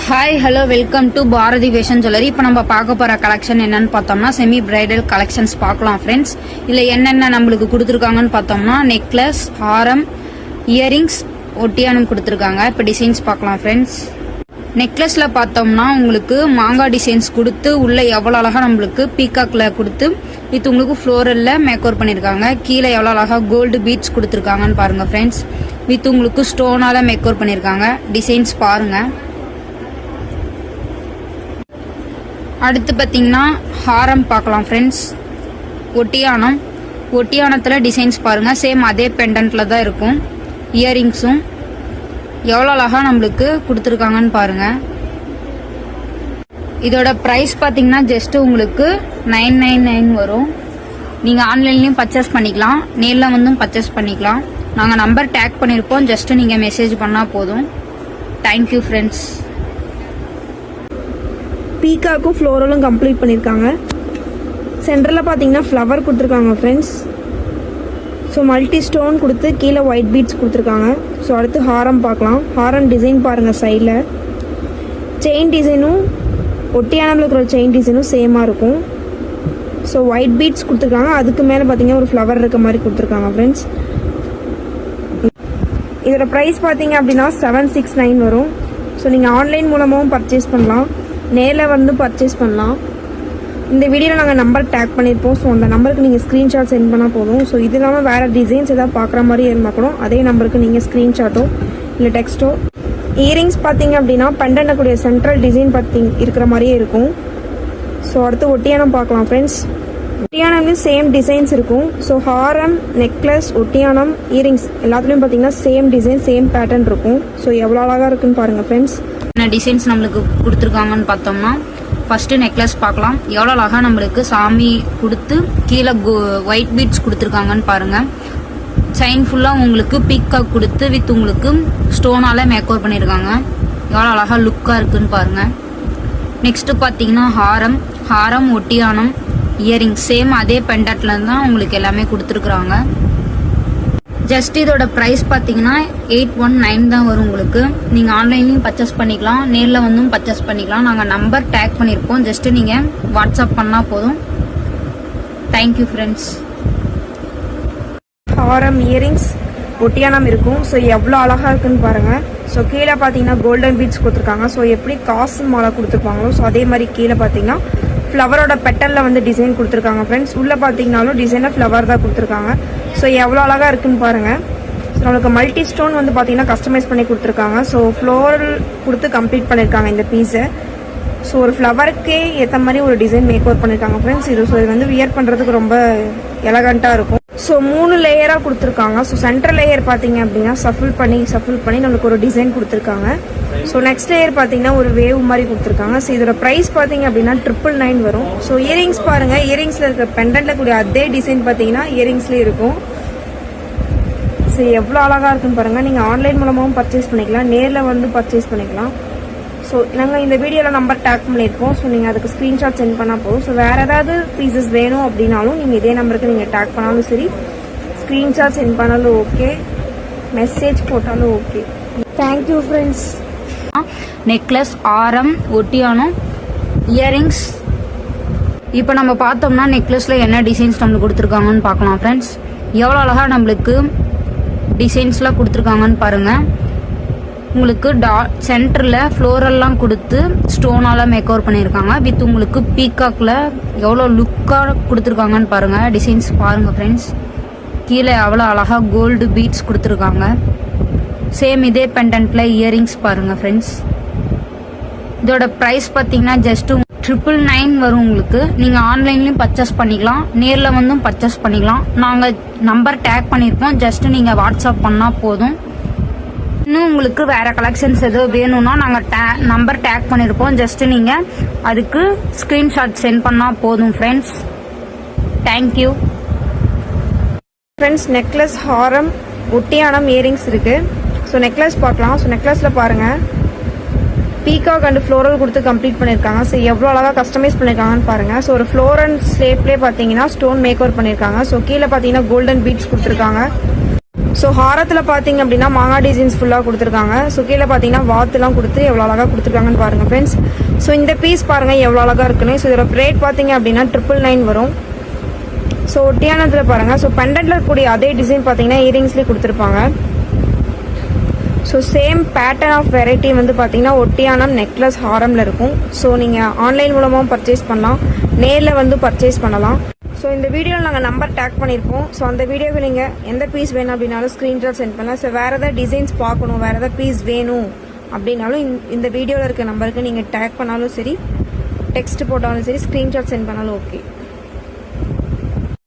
Hi hello welcome to Bharathi fashion jewellery. இப்போ நம்ம பார்க்க போகிற கலெக்ஷன் என்னன்னு பார்த்தோம்னா செமி பிரைடல் கலெக்ஷன்ஸ் பார்க்கலாம் ஃப்ரெண்ட்ஸ். இல்லை என்னென்ன நம்மளுக்கு கொடுத்துருக்காங்கன்னு பார்த்தோம்னா நெக்லஸ், ஹாரம், இயரிங்ஸ், ஒட்டியானம் கொடுத்துருக்காங்க. இப்போ டிசைன்ஸ் பார்க்கலாம் ஃப்ரெண்ட்ஸ். நெக்லஸில் பார்த்தோம்னா உங்களுக்கு மாங்காய் டிசைன்ஸ் கொடுத்து உள்ள எவ்வளோ அழகாக நம்மளுக்கு பீகாக்கில் கொடுத்து வித் உங்களுக்கு ஃப்ளோரலில் மேக்கோர் பண்ணியிருக்காங்க. கீழே எவ்வளோ அழகாக கோல்டு பீட்ஸ் கொடுத்துருக்காங்கன்னு பாருங்கள் ஃப்ரெண்ட்ஸ். வித் உங்களுக்கு ஸ்டோனால் மேக்கோர் பண்ணியிருக்காங்க. டிசைன்ஸ் பாருங்கள். அடுத்து பார்த்தீங்கன்னா ஹாரம் பார்க்கலாம் ஃப்ரெண்ட்ஸ். ஒட்டியானத்தில் டிசைன்ஸ் பாருங்கள். சேம் அதே பெண்டன்ட்டில் தான் இருக்கும். இயரிங்ஸும் எவ்வளோ அழகாக நம்மளுக்கு கொடுத்துருக்காங்கன்னு பாருங்கள். இதோட ப்ரைஸ் பார்த்தீங்கன்னா ஜஸ்ட்டு உங்களுக்கு 999 வரும். நீங்கள் ஆன்லைன்லேயும் பர்ச்சேஸ் பண்ணிக்கலாம், நேரில் வந்தும் பர்ச்சேஸ் பண்ணிக்கலாம். நாங்கள் நம்பர் டேக் பண்ணியிருப்போம், ஜஸ்ட்டு நீங்கள் மெசேஜ் பண்ணால் போதும். Thank you friends. பீகாக்கும் ஃப்ளோரலும் கம்ப்ளீட் பண்ணியிருக்காங்க. சென்டரில் பார்த்தீங்கன்னா ஃப்ளவர் கொடுத்துருக்காங்க ஃப்ரெண்ட்ஸ். ஸோ மல்டி ஸ்டோன் கொடுத்து கீழே ஒயிட் பீட்ஸ் கொடுத்துருக்காங்க. ஸோ அடுத்து ஹாரம் பார்க்கலாம். ஹாரம் டிசைன் பாருங்கள். சைடில் செயின் டிசைனும் ஒட்டியானமில் இருக்கிற செயின் டிசைனும் சேமாக இருக்கும். ஸோ ஒயிட் பீட்ஸ் கொடுத்துருக்காங்க. அதுக்கு மேலே பார்த்தீங்கன்னா ஒரு ஃப்ளவர் இருக்க மாதிரி கொடுத்துருக்காங்க ஃப்ரெண்ட்ஸ். இதோட ப்ரைஸ் பார்த்தீங்க அப்படின்னா 769 வரும். ஸோ நீங்கள் ஆன்லைன் மூலமாகவும் பர்ச்சேஸ் பண்ணலாம், நேரில் வந்து பர்ச்சேஸ் பண்ணலாம். இந்த வீடியோவில் நாங்கள் நம்பர் டேக் பண்ணியிருப்போம். ஸோ அந்த நம்பருக்கு நீங்கள் ஸ்க்ரீன்ஷாட் சென்ட் பண்ணால் போதும். ஸோ இது இல்லாமல் வேறு டிசைன்ஸ் எதாவது பார்க்குற மாதிரி இருந்தால் கூட அதே நம்பருக்கு நீங்கள் ஸ்க்ரீன்ஷாட்டோ இல்லை டெக்ஸ்ட்டோ. இயரிங்ஸ் பார்த்தீங்க அப்படின்னா பெண்டன்டக்கூடிய சென்ட்ரல் டிசைன் இருக்கிற மாதிரியே இருக்கும். ஸோ அடுத்து ஒட்டியானம் பார்க்கலாம் ஃப்ரெண்ட்ஸ். ஒட்டியானம்லேயும் சேம் டிசைன்ஸ் இருக்கும். ஸோ ஹாரம், நெக்லஸ், ஒட்டியானம், இயரிங்ஸ் எல்லாத்துலேயும் பார்த்தீங்கன்னா சேம் டிசைன், சேம் பேட்டர்ன் இருக்கும். ஸோ எவ்வளோ அழகாக இருக்குன்னு பாருங்கள் ஃப்ரெண்ட்ஸ். என்ன டிசைன்ஸ் நம்மளுக்கு கொடுத்துருக்காங்கன்னு பார்த்தோம்னா ஃபர்ஸ்ட் நெக்லஸ் பார்க்கலாம். எவ்வளோ அழகாக நம்மளுக்கு சாமி கொடுத்து கீழே ஒயிட் பீட்ஸ் கொடுத்துருக்காங்கன்னு பாருங்கள். செயின் ஃபுல்லாக உங்களுக்கு பீக்காக் கொடுத்து வித் உங்களுக்கு ஸ்டோனால் மேக்கோர் பண்ணியிருக்காங்க. எவ்வளோ அழகாக லுக்காக இருக்குன்னு பாருங்கள். நெக்ஸ்ட்டு பார்த்தீங்கன்னா ஹாரம், ஒட்டியானம், இயரிங் சேம் அதே பெண்டட்டில் தான் உங்களுக்கு எல்லாமே கொடுத்துருக்குறாங்க. ஜஸ்ட் இதோட ப்ரைஸ் பார்த்தீங்கன்னா 819 தான் வரும் உங்களுக்கு. நீங்கள் ஆன்லைன்லையும் பர்ச்சேஸ் பண்ணிக்கலாம், நேரில் வந்தும் பர்ச்சேஸ் பண்ணிக்கலாம். நாங்கள் நம்பர் டேக் பண்ணியிருப்போம், ஜஸ்ட்டு நீங்கள் வாட்ஸ்அப் பண்ணால் போதும். Thank you friends. ஹாரம், இயரிங்ஸ், ஒட்டியானம் இருக்கும். ஸோ எவ்வளோ அழகாக இருக்குன்னு பாருங்கள். ஸோ கீழே பார்த்தீங்கன்னா கோல்டன் பீட்ஸ் கொடுத்துருக்காங்க. ஸோ எப்படி காசு மாலை கொடுத்துருப்பாங்களோ ஸோ அதே மாதிரி கீழே பார்த்தீங்கன்னா ஃப்ளவரோட பெட்டலில் வந்து டிசைன் கொடுத்துருக்காங்க ஃப்ரெண்ட்ஸ். உள்ளே பார்த்தீங்கன்னாலும் டிசைனாக ஃப்ளவர் தான் கொடுத்துருக்காங்க. ஸோ எவ்வளோ அழகாக இருக்குன்னு பாருங்கள். ஸோ நம்மளுக்கு மல்டி ஸ்டோன் வந்து பார்த்தீங்கன்னா கஸ்டமைஸ் பண்ணி கொடுத்துருக்காங்க. ஸோ ஃப்ளோரல் கொடுத்து கம்ப்ளீட் பண்ணியிருக்காங்க இந்த பீஸை. ஸோ ஒரு ஃப்ளவருக்கே ஏற்ற மாதிரி ஒரு டிசைன் மேக் ஓவர் பண்ணியிருக்காங்க ஃப்ரெண்ட்ஸ். இது வந்து வியர் பண்ணுறதுக்கு ரொம்ப எலகண்ட்டாக இருக்கும். ஸோ 3 லேயராக கொடுத்துருக்காங்க. ஸோ சென்ட்ரல் லேயர் பார்த்தீங்க அப்படின்னா சஃபில் பண்ணி நம்மளுக்கு ஒரு டிசைன் கொடுத்துருக்காங்க. ஸோ நெக்ஸ்ட் லேயர் பார்த்தீங்கன்னா ஒரு வேவ் மாதிரி கொடுத்துருக்காங்க. ஸோ இதோட ப்ரைஸ் பார்த்தீங்க அப்படின்னா 999 வரும். ஸோ இயரிங்ஸ் பாருங்கள். இயரிங்ஸில் இருக்கிற பெண்டன்ட்டில் கூடிய அதே டிசைன் பார்த்தீங்கன்னா இயரிங்ஸ்லேயே இருக்கும். ஸோ எவ்வளோ அழகாக இருக்குன்னு பாருங்கள். நீங்கள் ஆன்லைன் மூலமாகவும் பர்ச்சேஸ் பண்ணிக்கலாம், நேரில் வந்து பர்ச்சேஸ் பண்ணிக்கலாம். ஸோ நாங்கள் இந்த வீடியோவில் நம்பர் டேக் பண்ணியிருப்போம். ஸோ நீங்கள் அதுக்கு ஸ்க்ரீன்ஷாட் சென்ட் பண்ணால் போதும். ஸோ வேறு ஏதாவது பீசஸ் வேணும் அப்படின்னாலும் நீங்கள் இதே நம்பருக்கு நீங்கள் டேக் பண்ணாலும் சரி, ஸ்க்ரீன்ஷாட் சென்ட் பண்ணாலும் ஓகே, மெசேஜ் போட்டாலும் ஓகே. Thank you friends. நெக்லஸ், ஆரம், ஒட்டியானம், இயரிங்ஸ். இப்போ நம்ம பார்த்தோம்னா நெக்லஸில் என்ன டிசைன்ஸ் நம்மளுக்கு கொடுத்துருக்காங்கன்னு பார்க்கலாம் ஃப்ரெண்ட்ஸ். எவ்வளோ அழகாக நம்மளுக்கு டிசைன்ஸ்லாம் கொடுத்துருக்காங்கன்னு பாருங்கள். உங்களுக்கு சென்டரில் ஃப்ளோரெல்லாம் கொடுத்து ஸ்டோனால் மேக்கோவர் பண்ணியிருக்காங்க. வித் உங்களுக்கு பீகாக்கில் எவ்வளோ லுக்காக கொடுத்துருக்காங்கன்னு பாருங்கள். டிசைன்ஸ் பாருங்கள் ஃப்ரெண்ட்ஸ். கீழே எவ்வளோ அழகாக கோல்டு பீட்ஸ் கொடுத்துருக்காங்க. சேம் இதே பெண்டன்ட்டில் இயரிங்ஸ் பாருங்கள் ஃப்ரெண்ட்ஸ். இதோட ப்ரைஸ் பார்த்தீங்கன்னா ஜஸ்ட்டு 999 வரும் உங்களுக்கு. நீங்கள் ஆன்லைன்லேயும் பர்ச்சேஸ் பண்ணிக்கலாம், நேரில் வந்தும் பர்ச்சேஸ் பண்ணிக்கலாம். நாங்கள் நம்பர் டேக் பண்ணியிருப்போம், ஜஸ்ட்டு நீங்கள் வாட்ஸ்அப் பண்ணால் போதும். இன்னும் உங்களுக்கு வேறு கலெக்ஷன்ஸ் எதுவும் வேணும்னா நாங்கள் நம்பர் டேக் பண்ணியிருப்போம், ஜஸ்ட்டு நீங்கள் அதுக்கு ஸ்க்ரீன்ஷாட் சென்ட் பண்ணால் போதும் ஃப்ரெண்ட்ஸ். Thank you friends. நெக்லஸ், ஹாரம், ஒட்டியானம், இயரிங்ஸ் இருக்குது. ஸோ நெக்லஸ் பார்க்கலாம். ஸோ நெக்லஸில் பாருங்கள் பீகாக் அண்ட் ஃப்ளோரல் கொடுத்து கம்ப்ளீட் பண்ணியிருக்காங்க. ஸோ எவ்வளோ அழகாக கஸ்டமைஸ் பண்ணியிருக்காங்கன்னு பாருங்கள். ஸோ ஒரு ஃப்ளோரல் ஸ்லேப்லேயே பார்த்தீங்கன்னா ஸ்டோன் மேக் ஓவர் பண்ணியிருக்காங்க. ஸோ கீழே பார்த்தீங்கன்னா கோல்டன் பீட்ஸ் கொடுத்துருக்காங்க. ஸோ ஹாரத்தில் பார்த்தீங்க அப்படின்னா மாங்காய் டிசைன்ஸ் ஃபுல்லாக கொடுத்துருக்காங்க. ஸோ கீழே பார்த்தீங்கன்னா வாத்துலாம் கொடுத்து எவ்வளோ அழகாக கொடுத்துருக்காங்கன்னு பாருங்கள் ஃப்ரெண்ட்ஸ். ஸோ இந்த பீஸ் பாருங்கள் எவ்வளோ அழகாக இருக்குன்னு. ஸோ இதோட ரேட் பார்த்தீங்க அப்படின்னா 999 வரும். ஸோ ஒட்டியானத்தில் பாருங்கள். ஸோ பெண்டன்ட்ல இருக்கக்கூடிய அதே டிசைன் பார்த்தீங்கன்னா இயரிங்ஸ்லேயே கொடுத்துருப்பாங்க. So same pattern of variety வந்து பார்த்தீங்கன்னா ஒட்டியானம் நெக்லஸ் ஹாரமில் இருக்கும். ஸோ நீங்கள் ஆன்லைன் மூலமாகவும் பர்ச்சேஸ் பண்ணலாம், நேரில் வந்து பர்ச்சேஸ் பண்ணலாம். ஸோ இந்த வீடியோவில் நாங்கள் நம்பர் டேக் பண்ணியிருப்போம். ஸோ அந்த வீடியோவில் நீங்கள் எந்த பீஸ் வேணும் அப்படின்னாலும் ஸ்க்ரீன்ஷாட் சென்ட் பண்ணலாம். ஸோ வேறு எதாவது டிசைன்ஸ் பார்க்கணும், வேறு எதாவது பீஸ் வேணும் அப்படின்னாலும் இந்த வீடியோவில் இருக்க நம்பருக்கு நீங்கள் டேக் பண்ணாலும் சரி, டெக்ஸ்ட் போட்டாலும் சரி, ஸ்க்ரீன்ஷாட் சென்ட் பண்ணாலும் ஓகே.